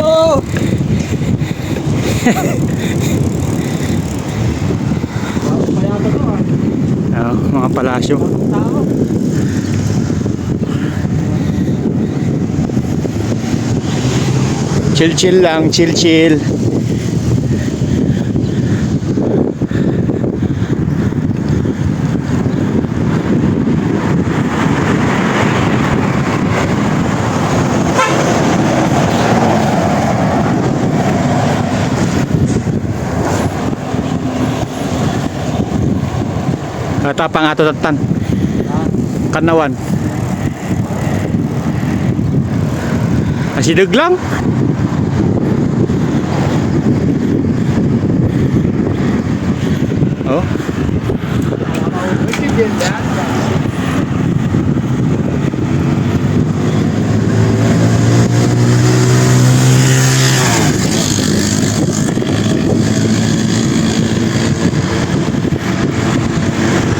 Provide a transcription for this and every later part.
Oh! Payata to Mga palasyo. tao. Chill lang, chill. Tapang ato tatan. Kanawan. Asideg lang. Oh.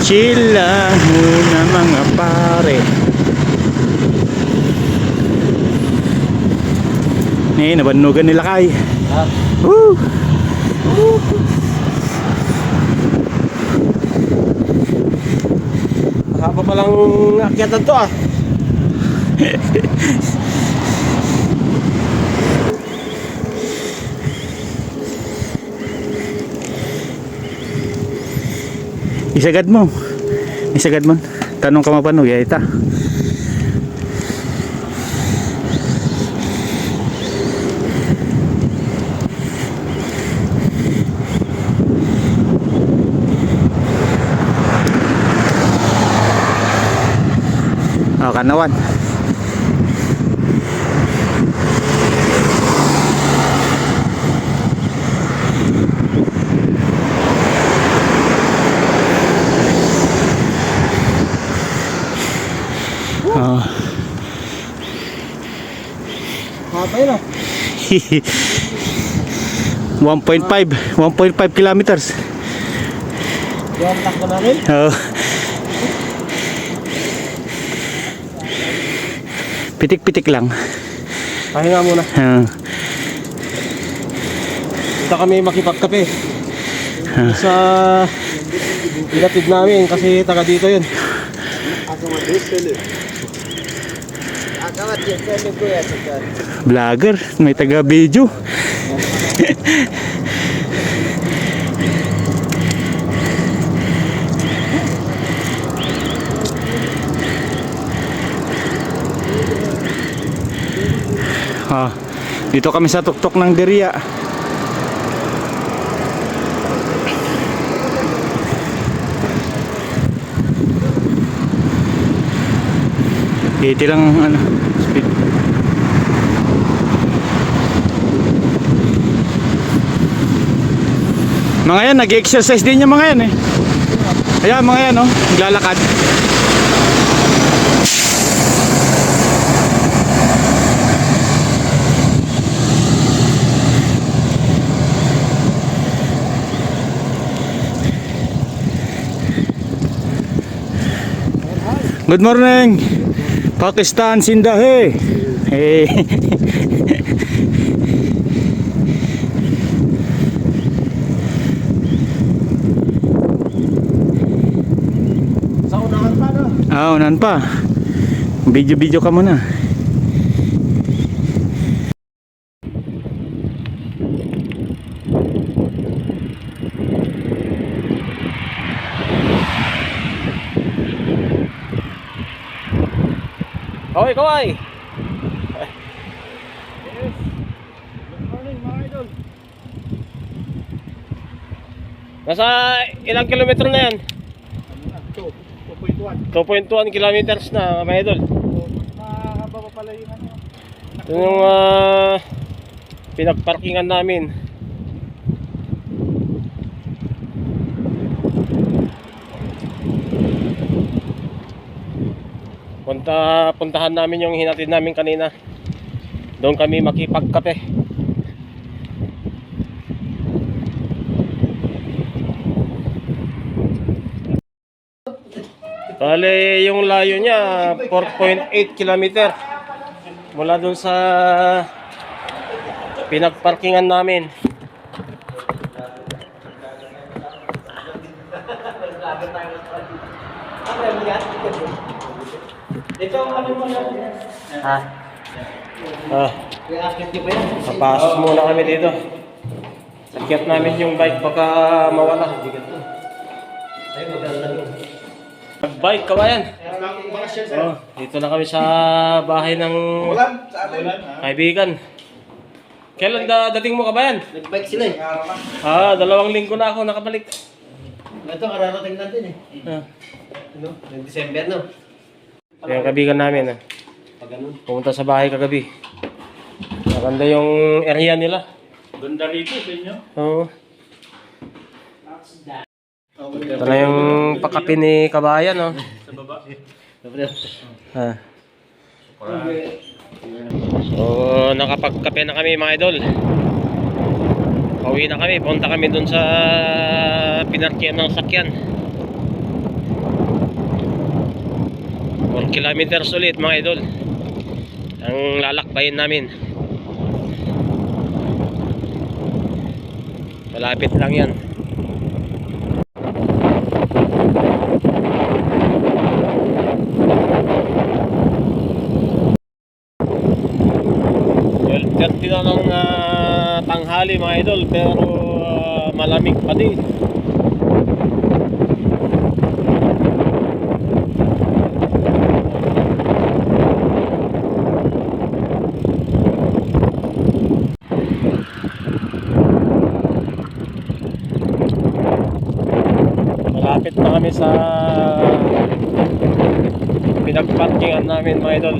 Chill lang muna mga pare. Nabanugan nila kay. Woo! Haba palang akyatan to Isagad mo. Tanong ka mapano ya ita. Kanawan. Haba yun 1.5 kilometers. Yung takbo namin. Pitik-pitik lang. Pahinga muna. Kita kami makipagkape sa ilatid namin kasi taga dito yun. Vlogger, may taga video. Dito kami sa tuktok ng Deria. Iti lang speed. Mga yan, nag-exercise din yung mga yan Ayan mga yan naglalakad. Good morning, Pakistan Sindahe. Hey. Sa unahan pa unahan pa. Video ka muna. Kaway. Yes. Good morning mga idol. Nasa ilang kilometro na yan? 2.1 kilometers na mga idol. Mahaba pa pala yung ito yung pinagparkingan namin. Puntahan namin yung hinatid namin kanina. Doon kami makipagkape. Bale, yung layo niya 4.8 kilometer mula doon sa pinagparkingan namin. Ito ang ano mo yan? Ah. Papasok muna kami dito. Sakyat namin yung bike baka mawala. Bike kawayan. Oh, dito na kami sa bahay ng kaibigan. Kailan dating mo kabayan? Nag-bike sila eh. 2 linggo na ako nakabalik. Ito, kararating natin eh. Ano? Nag-December no? Yung kaibigan namin. Pag ganun. Pumunta sa bahay kagabi. Maganda yung area nila. Ganda rito sa inyo. Oo. Ito na yung pakapi ni kabayan, no? Sa baba. Ah. So, nakapagkape na kami mga idol. Pauwi na kami, punta kami dun sa pinarkihan ng sakyan. 4 kilometers ulit mga idol ang lalakbayin namin. Malapit lang yan. Well, 30 na ng tanghali mga idol, pero malamig pa din. Malapit na kami sa pinagparkingan namin mga idol.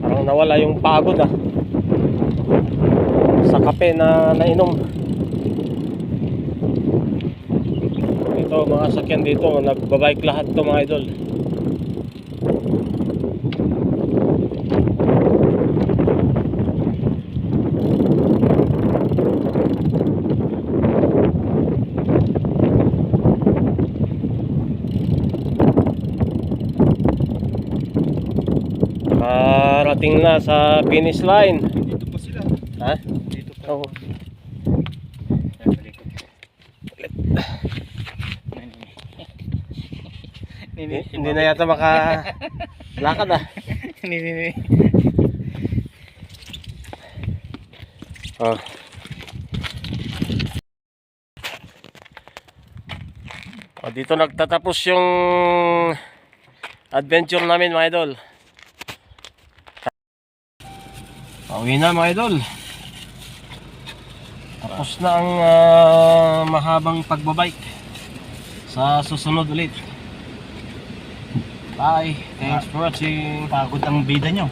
Parang nawala yung pagod sa kape na nainom. Ito mga sakyan dito, nagbabike lahat to mga idol. Parating na sa finish line. Dito pa sila. Ha? Dito pa. Oo. Hindi na yata makalakad Oh. Oh, dito nagtatapos yung adventure namin mga idol. Pauwi na mga idol. Tapos na ang mahabang pagbabike. Sa susunod ulit. Bye. Thanks for watching. Pagod ang bida nyo.